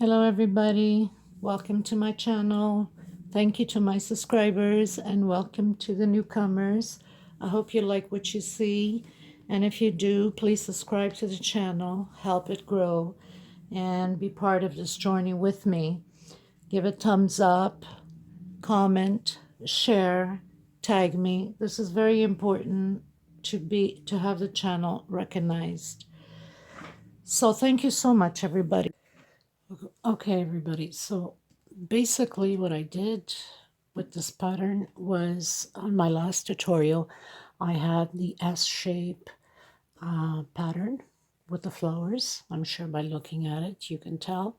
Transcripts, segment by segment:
Hello everybody, welcome to my channel. Thank you to my subscribers and welcome to the newcomers. I hope you like what you see, and if you do, please subscribe to the channel, help it grow, and be part of this journey with me. Give a thumbs up, comment, share, tag me. This is very important to have the channel recognized. So thank you so much everybody. Okay, everybody, so basically what I did with this pattern was on my last tutorial, I had the S shape pattern with the flowers. I'm sure by looking at it you can tell.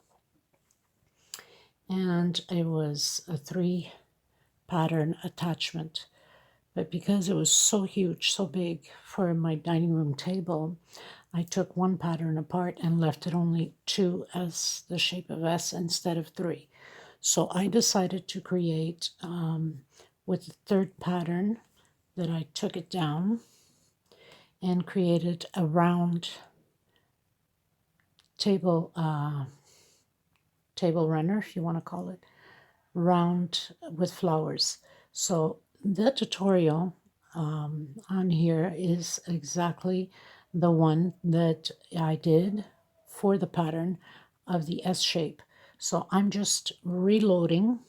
And it was a 3 pattern attachment. But because it was so huge, so big for my dining room table, I took 1 pattern apart and left it only 2 as the shape of S instead of 3. So I decided to create with the 3rd pattern that I took it down and created a round table runner, if you want to call it, round with flowers. So the tutorial on here is exactly the one that I did for the pattern of the S shape. So I'm just reloading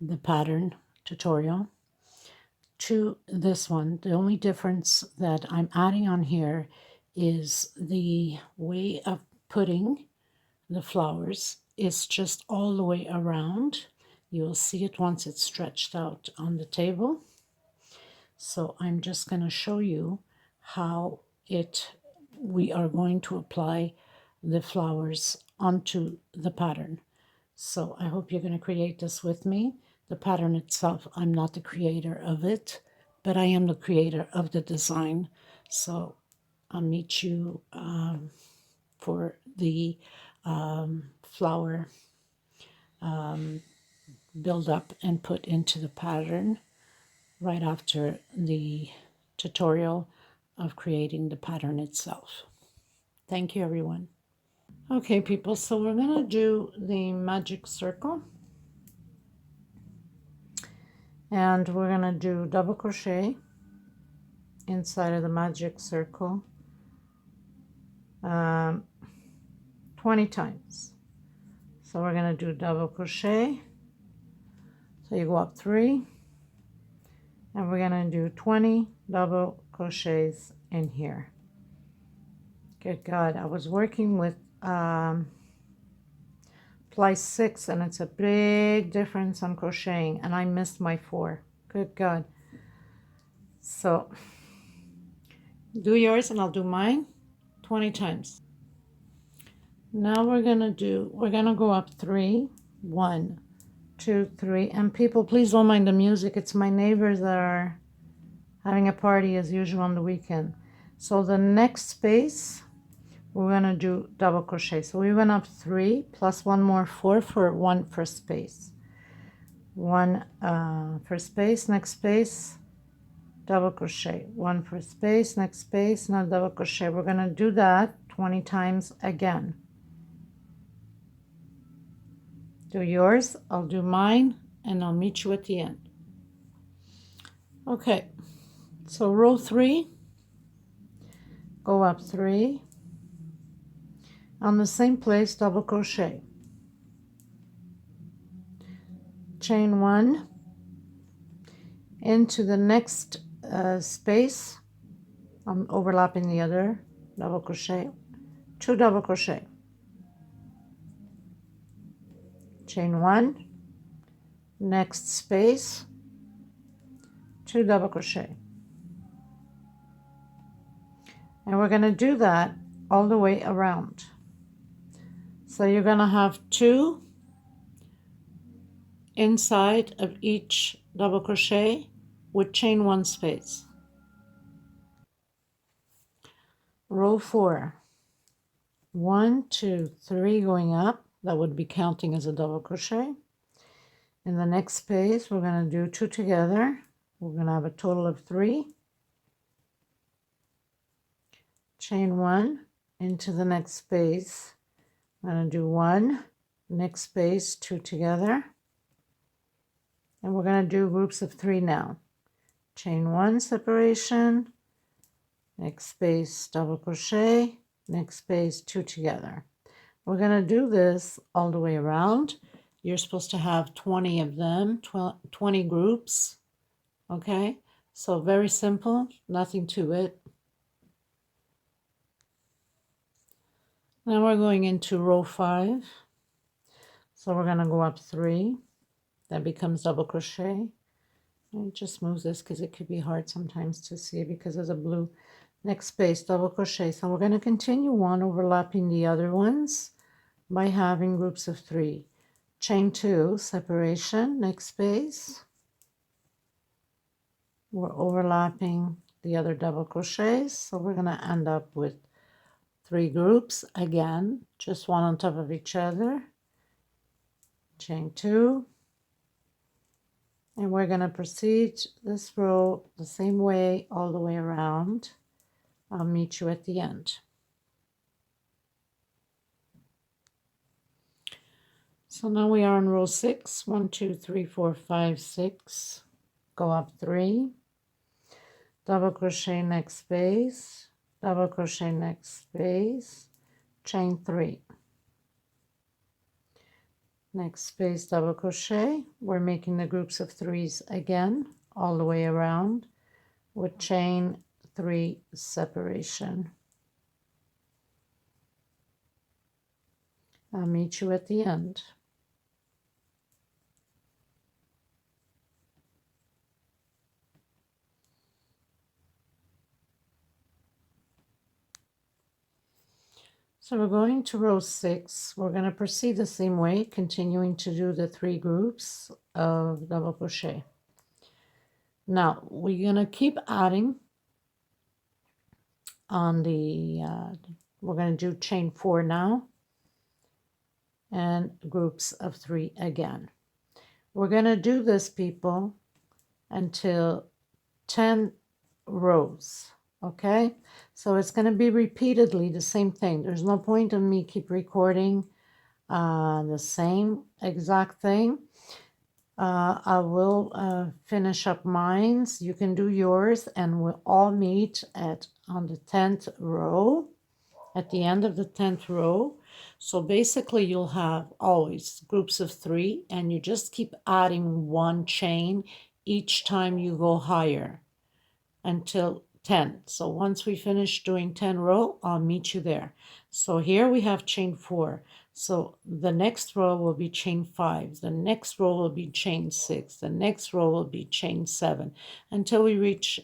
the pattern tutorial to this one. The only difference that I'm adding on here is the way of putting the flowers is just all the way around. You'll see it once it's stretched out on the table. So I'm just going to show you how we are going to apply the flowers onto the pattern. So I hope you're going to create this with me. The pattern itself, I'm not the creator of it, but I am the creator of the design. So I'll meet you for the flower build up and put into the pattern right after the tutorial of creating the pattern itself. Thank you, everyone. Okay, people, so we're going to do the magic circle. And we're going to do double crochet inside of the magic circle 20 times. So we're going to do double crochet. So you go up 3, and we're going to do 20 double crochets in here. Good God, I was working with ply 6, and it's a big difference on crocheting, and I missed my 4. Good God. So do yours and I'll do mine 20 times. Now we're gonna go up 3, 1, 2, 3, and people, please don't mind the music. It's my neighbors that are having a party as usual on the weekend. So the next space we're gonna do double crochet. So we went up 3 plus 1 more 4 for 1 first space. 1 first space, next space, double crochet. 1 first space, next space, now double crochet. We're gonna do that 20 times again. Do yours, I'll do mine, and I'll meet you at the end. Okay, so row 3, go up 3, on the same place, double crochet, chain 1 into the next space. I'm overlapping the other, double crochet, 2 double crochet, chain 1, next space, 2 double crochet, and we're going to do that all the way around. So you're going to have 2 inside of each double crochet with chain 1 space. Row 4, 1, 2, 3 going up. That would be counting as a double crochet. In the next space, we're going to do 2 together. We're going to have a total of 3. Chain 1 into the next space. I'm going to do 1, next space, 2 together, and we're going to do groups of 3 now. Chain 1 separation, next space double crochet, next space 2 together. We're going to do this all the way around. You're supposed to have 20 of them, 20 groups, okay? So very simple, nothing to it. Now we're going into row 5. So we're going to go up 3. That becomes double crochet. And just move this because it could be hard sometimes to see because of the blue. Next space, double crochet. So we're going to continue one overlapping the other ones by having groups of 3. Chain 2, separation, next space. We're overlapping the other double crochets. So we're going to end up with 3 groups again, just one on top of each other. Chain 2. And we're going to proceed this row the same way all the way around. I'll meet you at the end. So now we are in row 6. 1, 2, 3, 4, 5, 6. Go up 3. Double crochet next space. Double crochet next space. Chain 3. Next space, double crochet. We're making the groups of 3s again all the way around with chain 3 separation. I'll meet you at the end. So we're going to row 6. We're going to proceed the same way, continuing to do the 3 groups of double crochet. Now we're going to keep adding on the, we're going to do chain 4 now and groups of 3 again. We're going to do this, people, until 10 rows. Okay, so it's going to be repeatedly the same thing. There's no point in me keep recording the same exact thing. I will finish up mine. You can do yours, and we'll all meet on the 10th row, at the end of the 10th row. So basically you'll have always groups of 3, and you just keep adding 1 chain each time you go higher until 10. So once we finish doing 10 row, I'll meet you there. So here we have chain 4. So the next row will be chain 5. The next row will be chain 6. The next row will be chain 7 until we reach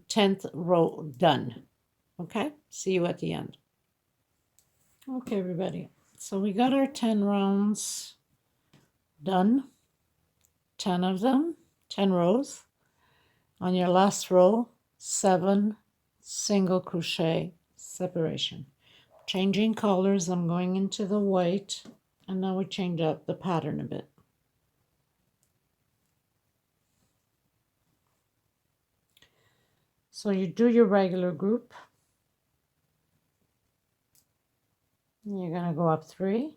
10th row done. Okay, see you at the end. Okay, everybody. So we got our 10 rounds done. 10 of them, 10 rows. On your last row, 7 single crochet separation. Changing colors, I'm going into the white, and now we change up the pattern a bit. So you do your regular group. You're going to go up 3.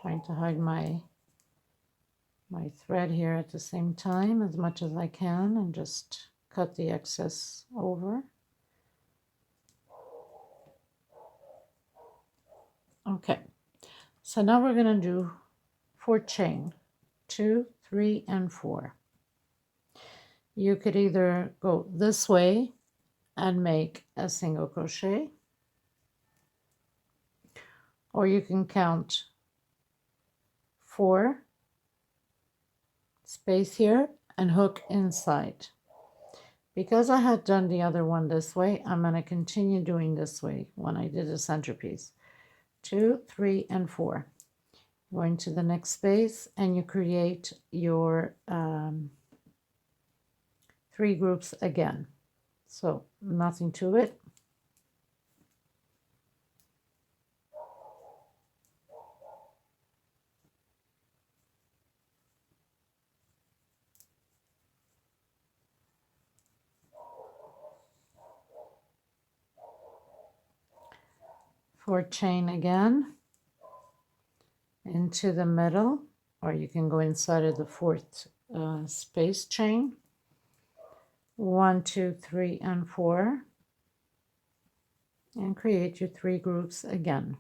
Trying to hide my thread here at the same time as much as I can and just cut the excess over. Okay, so now we're going to do 4 chain, 2, 3, and 4. You could either go this way and make a single crochet, or you can count 4, space here, and hook inside. Because I had done the other one this way, I'm going to continue doing this way when I did the centerpiece. 2, 3, and 4. Going to the next space, and you create your 3 groups again. So nothing to it. 4 chain again into the middle, or you can go inside of the 4th space chain. 1, 2, 3, and 4, and create your 3 groups again.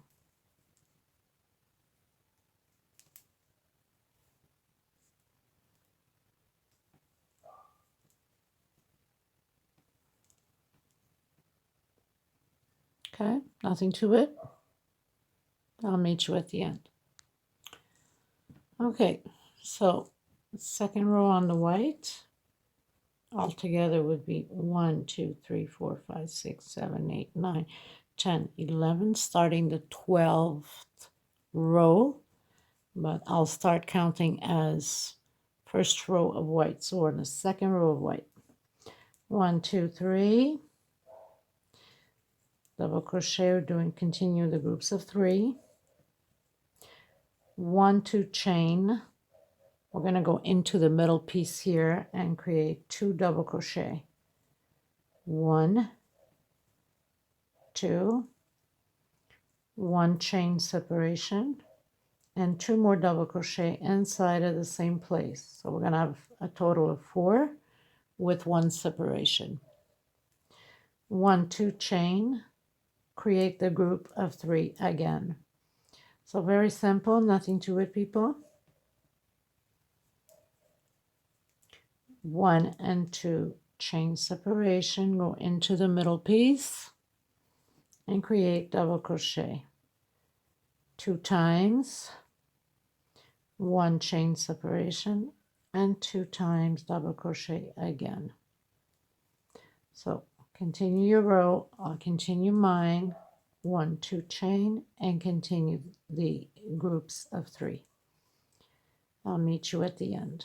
Okay, nothing to it. I'll meet you at the end. Okay, so second row on the white altogether would be 1, 2, 3, 4, 5, 6, 7, 8, 9, 10, 11, starting the 12th row, but I'll start counting as first row of white. So we're in the second row of white. 1, 2, 3, double crochet, we're doing continue the groups of 3. 1, 2 chain. We're going to go into the middle piece here and create 2 double crochet. 1, 2, 1 chain separation, and 2 more double crochet inside of the same place. So we're going to have a total of 4 with 1 separation. 1, 2 chain, create the group of 3 again. So very simple, nothing to it, people. 1 and 2 chain separation, go into the middle piece and create double crochet 2 times, 1 chain separation, and 2 times double crochet again. So continue your row, I'll continue mine, 1, 2 chain, and continue the groups of 3. I'll meet you at the end.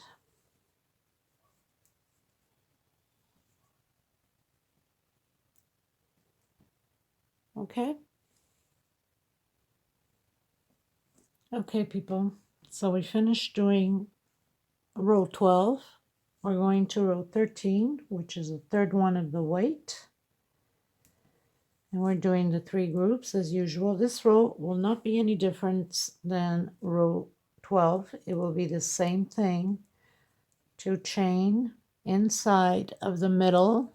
Okay? Okay, people. So we finished doing row 12. We're going to row 13, which is the third one of the white. And we're doing the 3 groups as usual. This row will not be any different than row 12. It will be the same thing. 2 chain inside of the middle.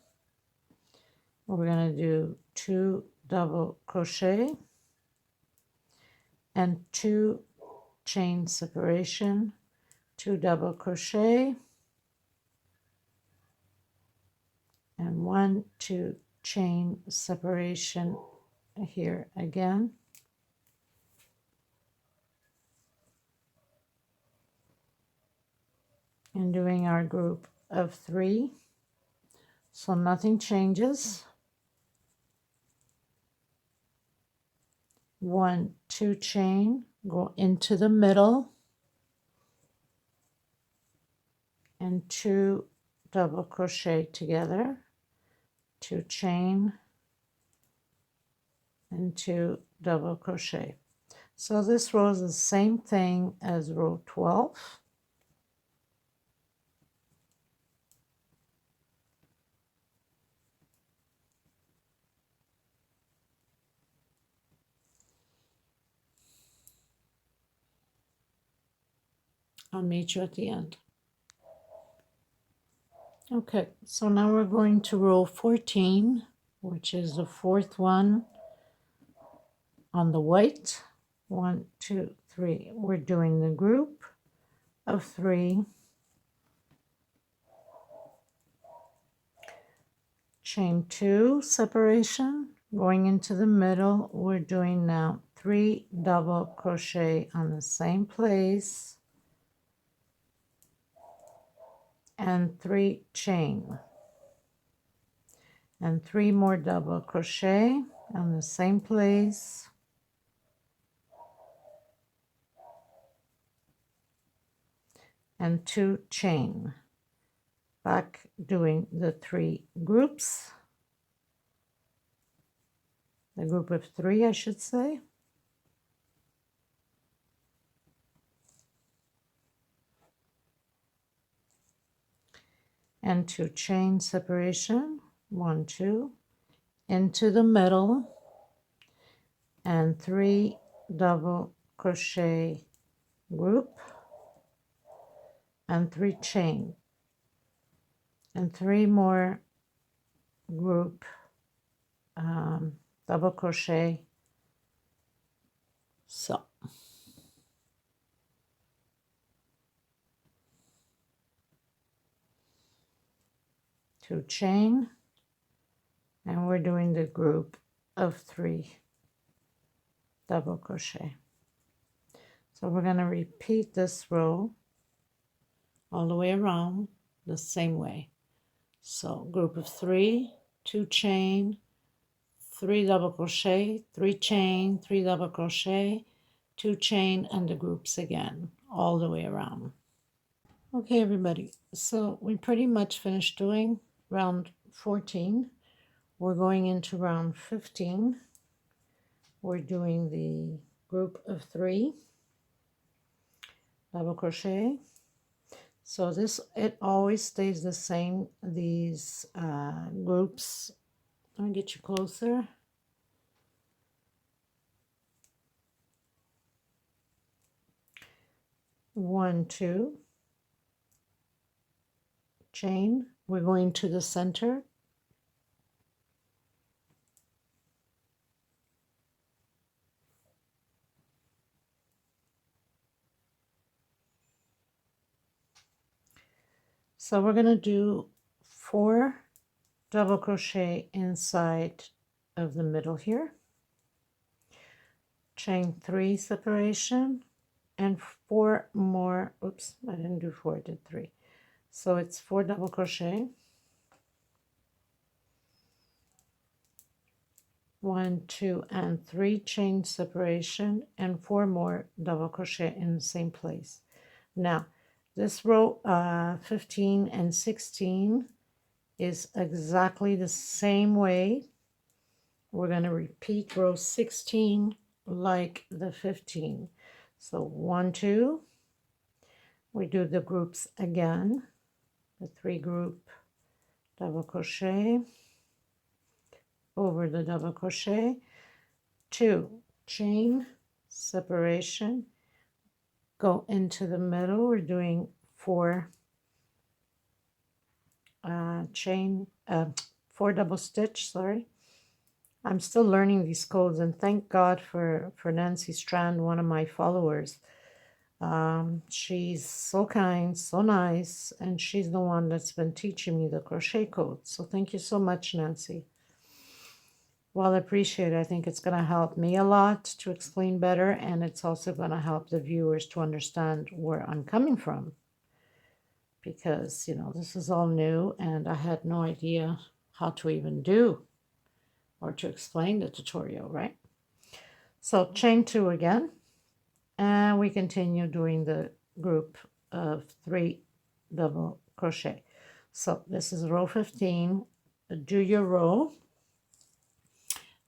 We're going to do 2 double crochet and 2 chain separation, 2 double crochet, and 1, 2 chain separation here again. And doing our group of 3. So nothing changes. 1, 2 chain, go into the middle, and 2 double crochet together, 2 chain, and 2 double crochet. So this row is the same thing as row 12. I'll meet you at the end. Okay, so now we're going to row 14, which is the 4th one on the white. 1, 2, 3. We're doing the group of 3. Chain 2 separation, going into the middle. We're doing now 3 double crochet on the same place and 3 chain, and 3 more double crochet on the same place and 2 chain. Back doing the 3 groups, the group of 3 I should say. And 2 chain separation, 1, 2, into the middle, and 3 double crochet group and 3 chain and 3 more group double crochet. So 2 chain, and we're doing the group of 3 double crochet. So we're going to repeat this row all the way around the same way. So group of 3, 2 chain, 3 double crochet, 3 chain, 3 double crochet, 2 chain, and the groups again all the way around. Okay, everybody, so we pretty much finished doing round 14. We're going into round 15. We're doing the group of 3 double crochet. So this, it always stays the same, these groups. Let me get you closer. One, 2, chain. We're going to the center. So we're going to do 4 double crochet inside of the middle here, chain 3 separation, and 4 more. Oops, I didn't do 4, I did 3. So it's 4 double crochet, 1, 2, and 3 chain separation, and 4 more double crochet in the same place. Now this row 15 and 16 is exactly the same way. We're going to repeat row 16 like the 15. So 1, 2, we do the groups again, the 3 group double crochet over the double crochet, 2 chain separation, go into the middle. We're doing 4 chain 4 double stitch, sorry. I'm still learning these codes, and thank God for Nancy Strand, one of my followers. She's so kind, so nice, and she's the one that's been teaching me the crochet code. So thank you so much, Nancy. Well, I appreciate it. I think it's going to help me a lot to explain better, and it's also going to help the viewers to understand where I'm coming from. Because, you know, this is all new, and I had no idea how to even do or to explain the tutorial, right? So chain 2 again, and we continue doing the group of 3 double crochet. So this is row 15. Do your row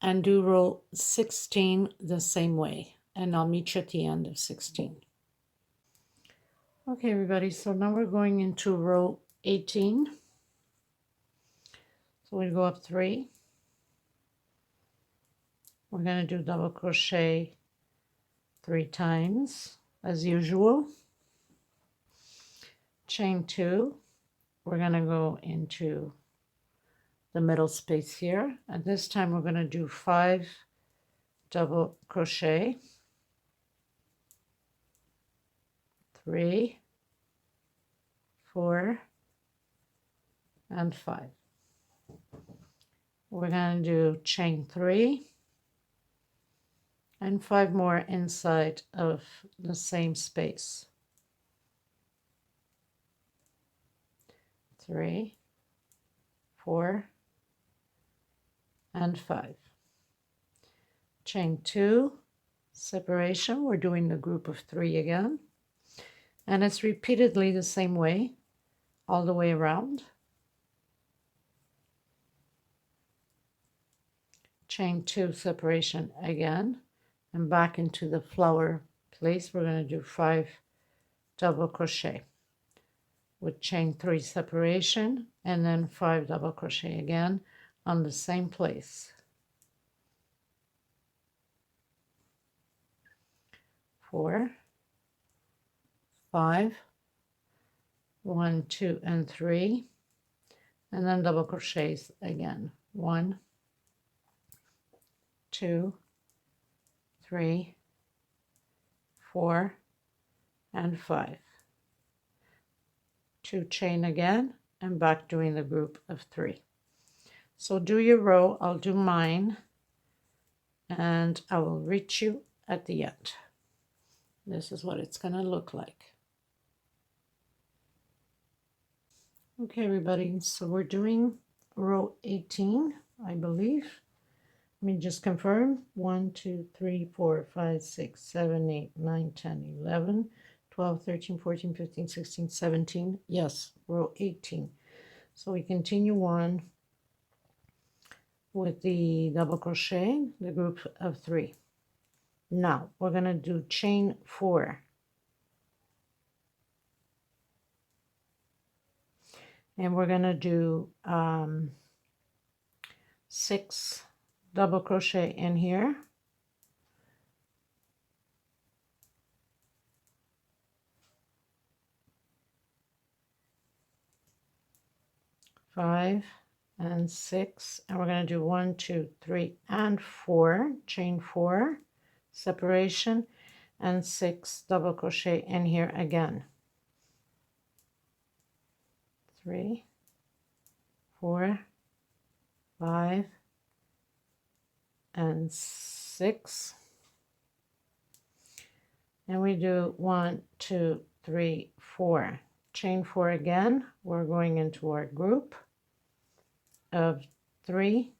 and do row 16 the same way, and I'll meet you at the end of 16. Okay, everybody, so now we're going into row 18. So we go up 3. We're going to do double crochet 3 times as usual. Chain 2. We're going to go into the middle space here, and this time we're going to do 5 double crochet, 3, 4, and 5. We're going to do chain 3 and 5 more inside of the same space. 3, 4, and 5. Chain 2 separation. We're doing the group of 3 again, and it's repeatedly the same way all the way around. Chain 2 separation again, and back into the flower place. We're going to do 5 double crochet with chain 3 separation, and then 5 double crochet again on the same place. 4, 5, 1, 2, and 3, and then double crochets again. 1, 2, 3, 4, and 5. 2 chain again, and back doing the group of 3. So do your row, I'll do mine, and I will reach you at the end. This is what it's going to look like. Okay, everybody, so we're doing row 18, I believe. Let me just confirm. 1, 2, 3, 4, 5, 6, 7, 8, 9, 10, 11, 12, 13, 14, 15, 16, 17. Yes, row 18. So we continue on with the double crochet, the group of 3. Now we're going to do chain 4. And we're going to do 6 double crochet in here. Five and 6, and we're going to do 1, 2, 3, and 4, chain 4, separation, and 6 double crochet in here again. 3, 4, 5, and 6, and we do 1, 2, 3, 4, chain 4 again. We're going into our group of 3,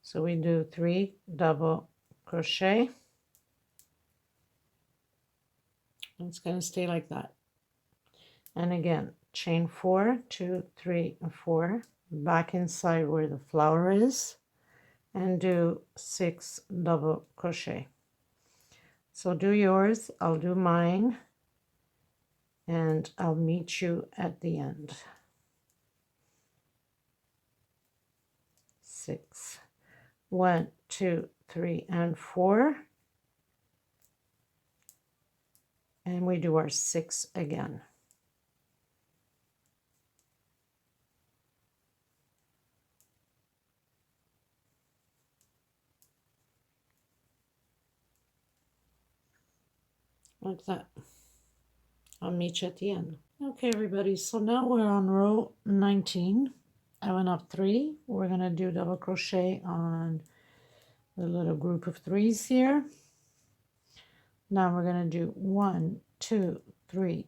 so we do 3 double crochet. It's going to stay like that, and again chain 4, 2, 3, and 4, back inside where the flower is, and do 6 double crochet. So do yours, I'll do mine, and I'll meet you at the end. 6, 1, 2, 3, and 4, and we do our 6 again. Like that. I'll meet you at the end. Okay, everybody, so now we're on row 19. I went up 3. We're going to do double crochet on the little group of 3s here. Now we're going to do 1, 2, 3,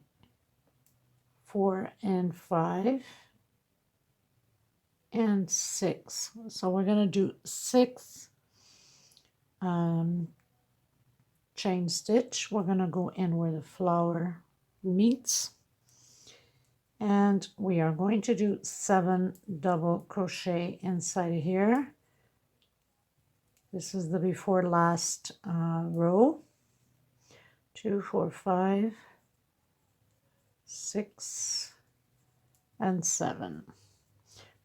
4, and 5, and 6. So we're going to do 6 chain stitch. We're going to go in where the flower meets, and we are going to do 7 double crochet inside of here. This is the before last row. 2, 4, 5, 6, and 7.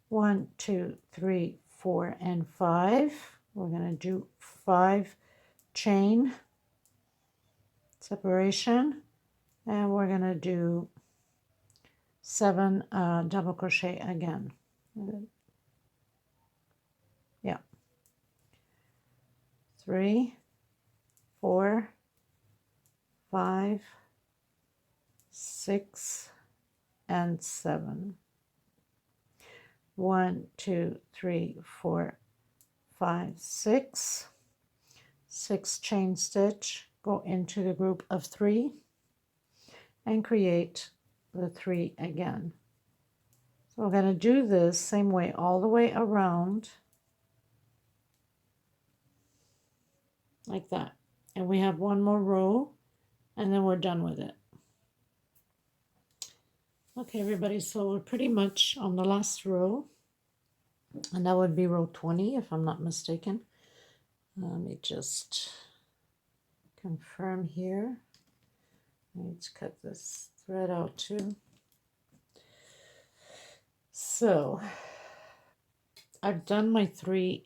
1, 2, 3, 4, and 5. We're going to do 5 chain separation, and we're going to do 7 double crochet again. Yeah. 3, 4, 5, 6, and 7. 1, 2, 3, 4, 5, 6. 6 chain stitch, go into the group of 3 and create the 3 again. So we're going to do this same way all the way around, like that. And we have one more row, and then we're done with it. Okay, everybody, so we're pretty much on the last row, and that would be row 20 if I'm not mistaken. Let me just confirm here. I need to cut this thread out too. So I've done my 3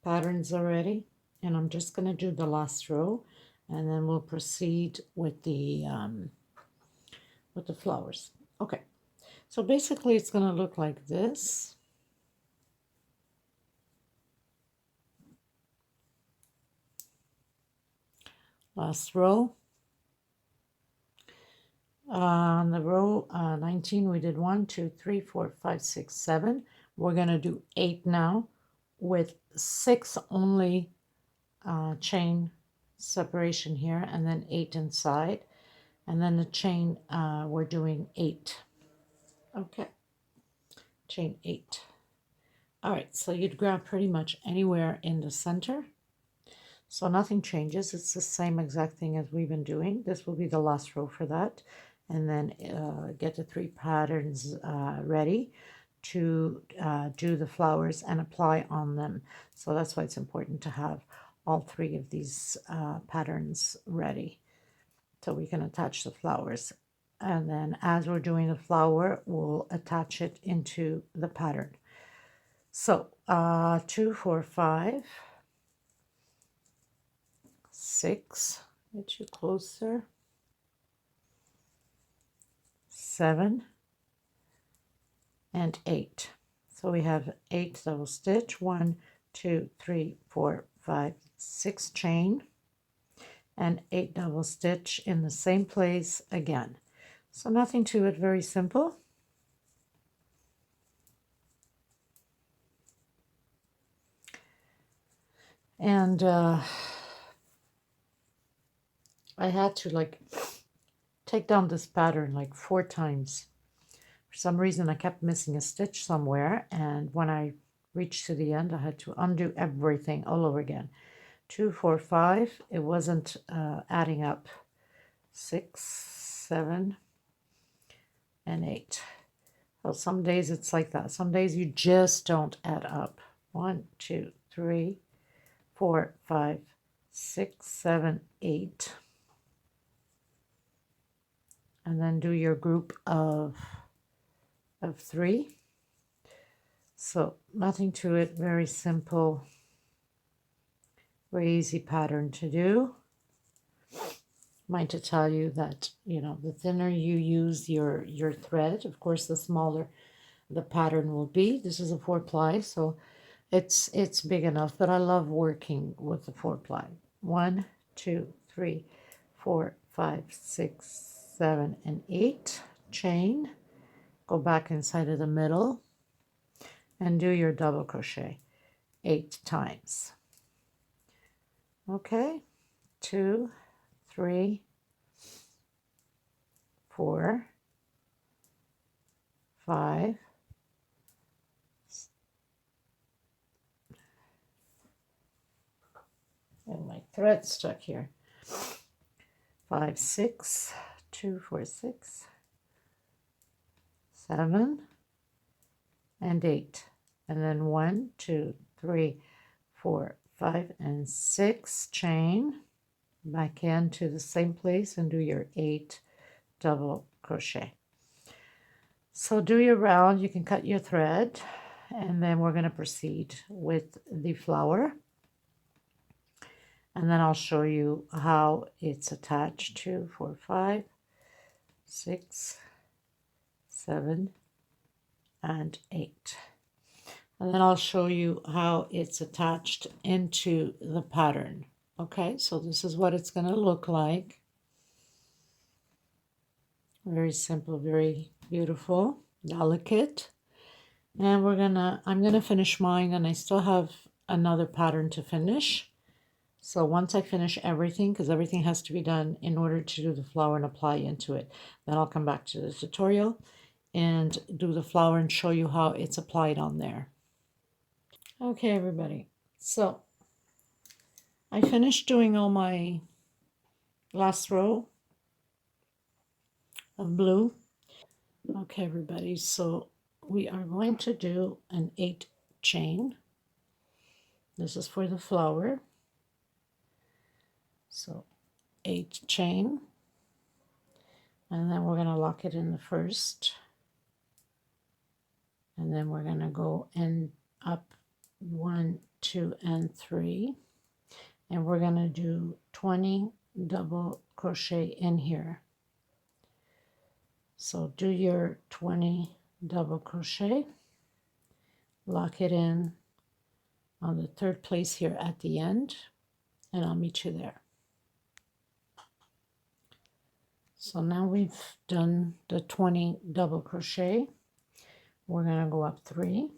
patterns already, And I'm just going to do the last row, and then we'll proceed with the flowers. Okay, so basically it's going to look like this. Last row. On the row 19, we did 1, 2, 3, 4, 5, 6, 7. We're going to do 8 now with 6 only chain separation here, and then 8 inside. And then the chain, we're doing 8. Okay, chain 8. All right, so you'd grab pretty much anywhere in the center. So nothing changes. It's the same exact thing as we've been doing. This will be the last row for that. And then get the 3 patterns ready to do the flowers and apply on them. So that's why it's important to have all 3 of these patterns ready so we can attach the flowers. And then as we're doing the flower, we'll attach it into the pattern. So 2, 4, 5, 6, get you closer, 7, and 8. So we have 8 double stitch, 1, 2, 3, 4, 5, 6 chain, and 8 double stitch in the same place again. So nothing to it, very simple. And I had to like take down this pattern like 4 times. For some reason I kept missing a stitch somewhere, and when I reached to the end I had to undo everything all over again. 2, 4, 5, it wasn't adding up. 6, 7, and 8. Well, some days it's like that. Some days you just don't add up. 1, 2, 3, 4, 5, 6, 7, 8. And then do your group of 3. So nothing to it, very simple, very easy pattern to do. Mind to tell you that, you know, the thinner you use your thread, of course, the smaller the pattern will be. This is a 4-ply, so it's big enough, but I love working with the 4-ply. 1, 2, 3, 4, 5, 6, 7, and 8 chain. Go back inside of the middle and do your double crochet 8 times. Okay, 2, 3, 4, 5, and my thread stuck here. 5, 6, 2, 4, 6, 7, and 8. And then 1, 2, 3, 4, 5, and 6 chain back into the same place and do your 8 double crochet. So do your round, you can cut your thread, and then we're going to proceed with the flower. And then I'll show you how it's attached. 2, 4, 5, 6, 7, and 8. And then I'll show you how it's attached into the pattern. Okay, so this is what it's going to look like. Very simple, very beautiful, delicate. And I'm gonna finish mine, and I still have another pattern to finish. So once I finish everything, because everything has to be done in order to do the flower and apply into it, then I'll come back to the tutorial and do the flower and show you how it's applied on there. Okay, everybody. So I finished doing all my last row of blue. Okay, everybody. So we are going to do an 8 chain. This is for the flower. So 8 chain, and then we're going to lock it in the first, and then we're going to go and up 1, 2, and 3, and we're going to do 20 double crochet in here. So do your 20 double crochet, lock it in on the third place here at the end, and I'll meet you there. So now we've done the 20 double crochet. We're going to go up 3.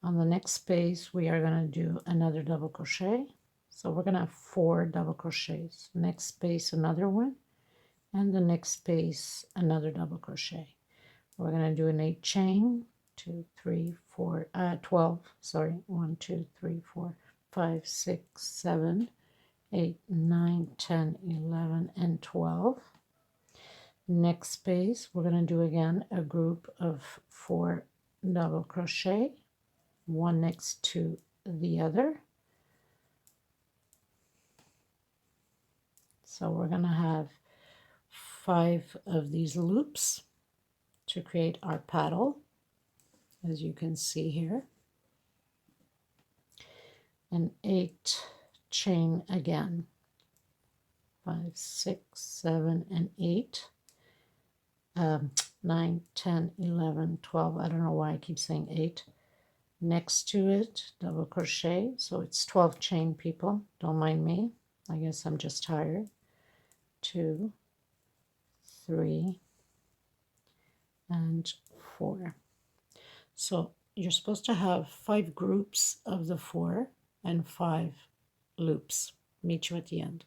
On the next space, we are going to do another double crochet. So we're going to have 4 double crochets. Next space, another one, and the next space, another double crochet. We're going to do an 8 chain, 2, 3, 4, 12, sorry, 1, 2, 3, 4, 5, 6, 7, 8, 9, 10, 11, and 12. Next space, we're going to do again a group of 4 double crochet, one next to the other. So we're going to have 5 of these loops to create our paddle, as you can see here. And 8 chain again, 5, 6, 7, and 8. 9, 10, 11, 12. I don't know why I keep saying 8. Next to it, double crochet. So it's 12 chain, people. Don't mind me. I guess I'm just tired. 2, 3, and 4. So you're supposed to have 5 groups of the 4 and 5 loops. Meet you at the end.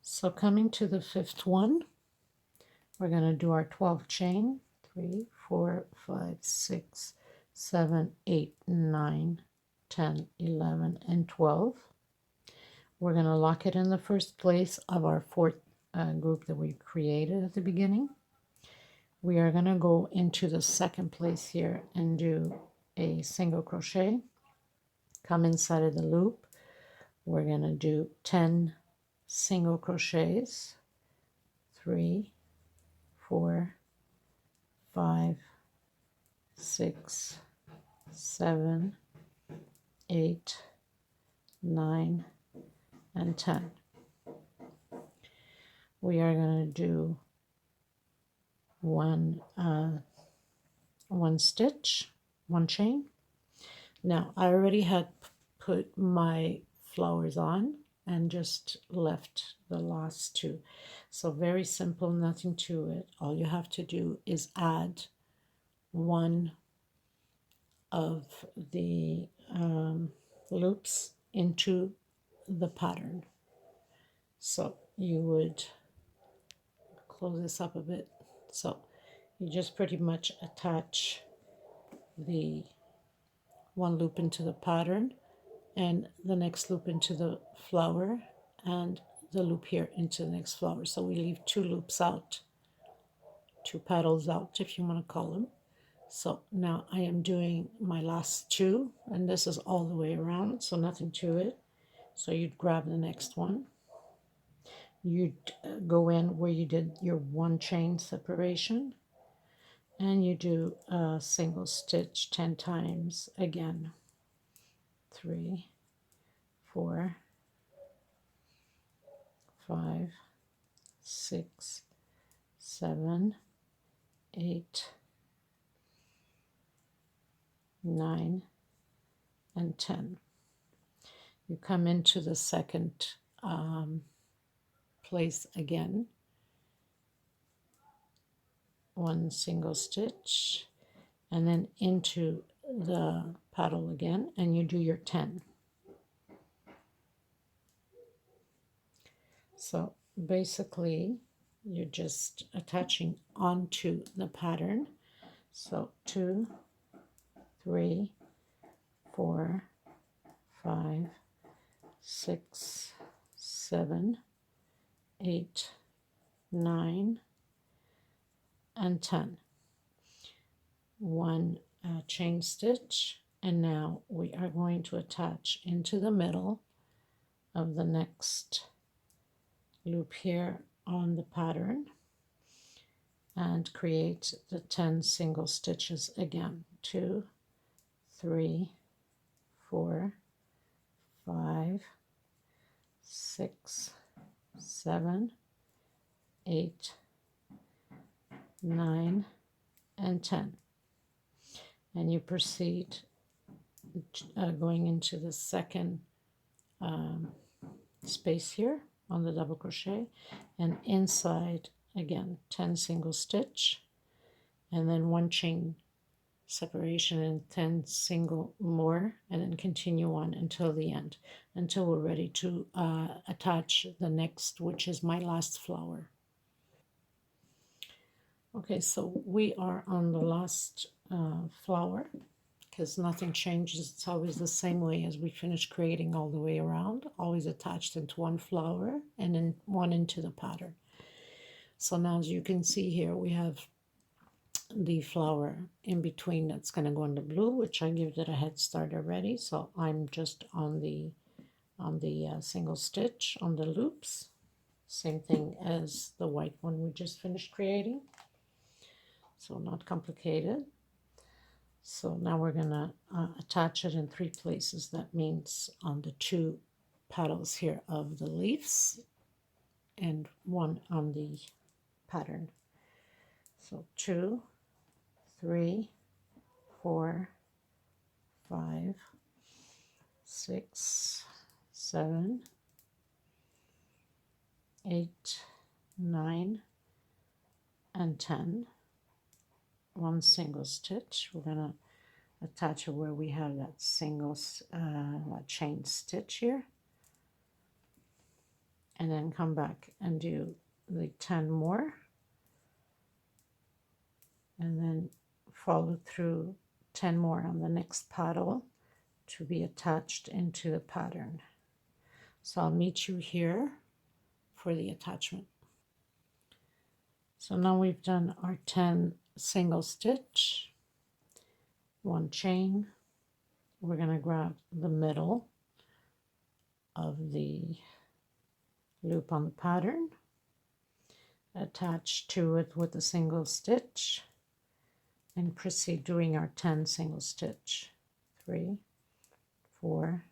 So coming to the 5th one, we're going to do our 12 chain, 3, 4, 5, 6, 7, 8, 9, 10, 11, and 12. We're going to lock it in the first place of our 4th group that we created at the beginning. We are going to go into the 2nd place here and do a single crochet. Come inside of the loop. We're going to do 10 single crochets, 3, 4, 5, 6, 7, 8, 9, and 10. We are going to do one stitch, 1 chain. Now I already had put my flowers on and just left the last 2. So very simple, nothing to it. All you have to do is add one of the loops into the pattern. So you would close this up a bit. So you just pretty much attach the one loop into the pattern and the next loop into the flower and the loop here into the next flower. So we leave 2 loops out, 2 petals out if you want to call them. So now I am doing my last 2, and this is all the way around, so nothing to it. So you'd grab the next one. You'd go in where you did your 1 chain separation, and you do a single stitch 10 times again. 3, 4, 5, 6, 7, 8, 9, and 10. You come into the 2nd place again, 1 single stitch, and then into the paddle again, and you do your 10. So basically you're just attaching onto the pattern. So 2, 3, 4, 5, 6, 7, 8, 9, and 10. 1 chain stitch, and now we are going to attach into the middle of the next loop here on the pattern and create the 10 single stitches again. 2, 3, 4, 5, 6, 7, 8, 9, and 10. And you proceed going into the second space here on the double crochet, and inside again 10 single stitch, and then 1 chain separation and 10 single more, and then continue on until the end, until we're ready to attach the next, which is my last flower. Okay, so we are on the last flower, because nothing changes. It's always the same way as we finish creating all the way around, always attached into one flower and then one into the pattern. So now, as you can see here, we have the flower in between that's going to go in the blue, which I give it a head start already. So I'm just on the single stitch on the loops, same thing as the white one we just finished creating, so not complicated. So now we're going to attach it in 3 places. That means on the 2 petals here of the leaves and 1 on the pattern. So 2, 3, 4, 5, 6, 7, 8, 9, and 10. 1 single stitch. We're going to attach it where we have that single chain stitch here, and then come back and do the 10 more, and then follow through 10 more on the next petal to be attached into the pattern. So I'll meet you here for the attachment. So now we've done our 10 single stitch, 1 chain. We're going to grab the middle of the loop on the pattern, attach to it with a single stitch, and proceed doing our 10 single stitch. 3, 4,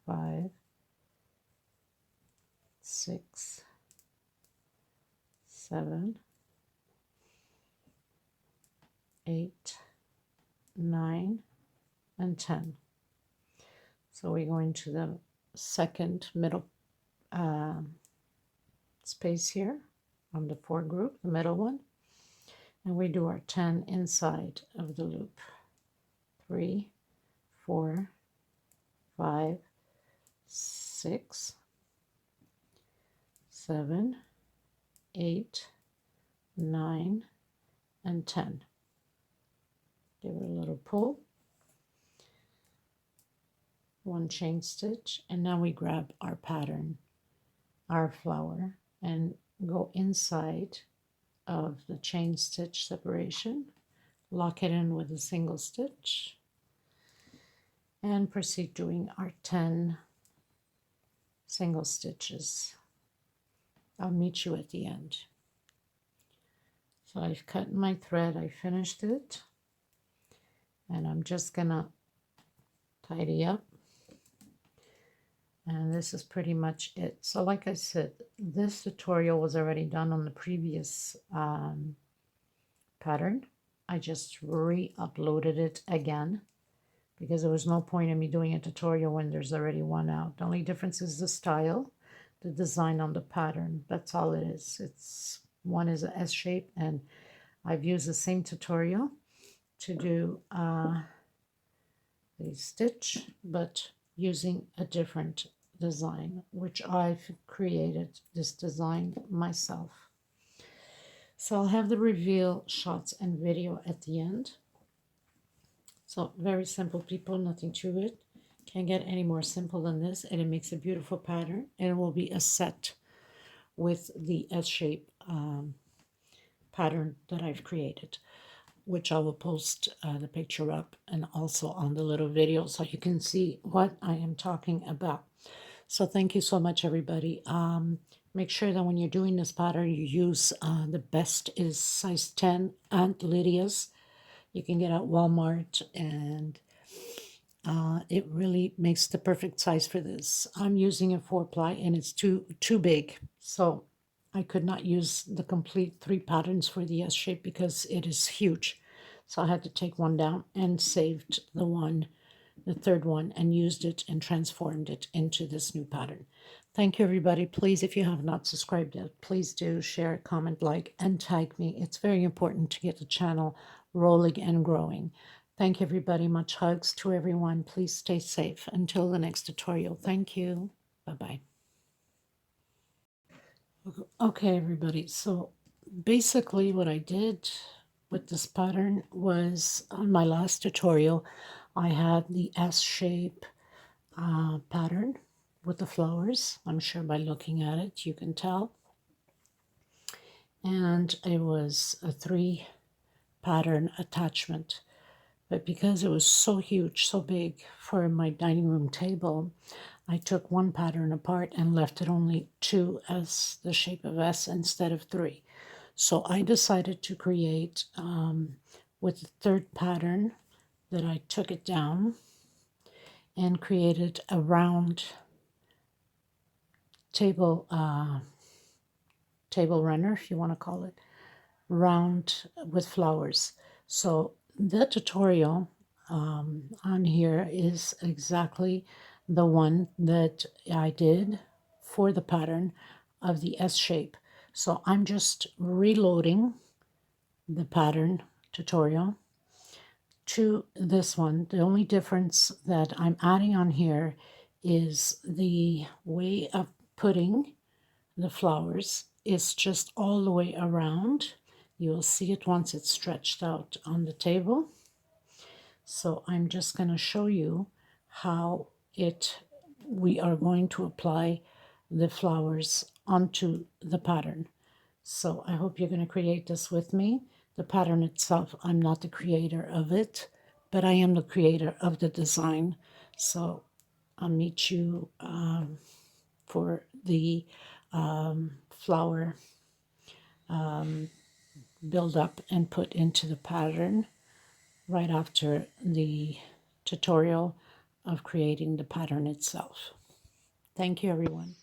5, 6, 7, 8, 9, and 10. So we go into the second middle space here on the 4 group, the middle one, and we do our 10 inside of the loop. 3, 4, 5, 6, 7, 8, 9, and 10. Give it a little pull, 1 chain stitch, and now we grab our pattern, our flower, and go inside of the chain stitch separation, lock it in with a single stitch, and proceed doing our 10 single stitches. I'll meet you at the end. So I've cut my thread, I finished it, and I'm just gonna tidy up, and this is pretty much it. So like I said, this tutorial was already done on the previous pattern. I just re-uploaded it again because there was no point in me doing a tutorial when there's already one out. The only difference is the style, the design on the pattern. That's all it is. It's one is a S shape, and I've used the same tutorial to do the stitch, but using a different design, which I've created this design myself. So I'll have the reveal shots and video at the end. So very simple, people, nothing to it. Can't get any more simple than this, and it makes a beautiful pattern, and it will be a set with the S-shape pattern that I've created, which I will post the picture up and also on the little video so you can see what I am talking about. So thank you so much, everybody. Make sure that when you're doing this pattern, you use the best is size 10 Aunt Lydia's. You can get at Walmart, and it really makes the perfect size for this. I'm using a 4-ply and it's too big, so I could not use the complete 3 patterns for the S shape because it is huge. So I had to take one down and saved the third one, and used it and transformed it into this new pattern. Thank you, everybody. Please, if you have not subscribed yet, please do share, comment, like, and tag me. It's very important to get the channel rolling and growing. Thank you, everybody. Much hugs to everyone. Please stay safe until the next tutorial. Thank you. Bye-bye. Okay, everybody. So basically what I did with this pattern was, on my last tutorial, I had the S shape pattern with the flowers. I'm sure by looking at it you can tell. And it was a 3 pattern attachment. But because it was so huge, so big for my dining room table, I took 1 pattern apart and left it only 2 as the shape of S instead of 3. So I decided to create, with the 3rd pattern, that I took it down and created a round table runner, if you want to call it, round with flowers. So the tutorial on here is exactly the one that I did for the pattern of the S shape. So I'm just reloading the pattern tutorial to this one. The only difference that I'm adding on here is the way of putting the flowers is just all the way around. You'll see it once it's stretched out on the table. So I'm just going to show you how we are going to apply the flowers onto the pattern. So I hope you're going to create this with me. The pattern itself, I'm not the creator of it, but I am the creator of the design. So I'll meet you for the flower build up and put into the pattern right after the tutorial of creating the pattern itself. Thank you, everyone.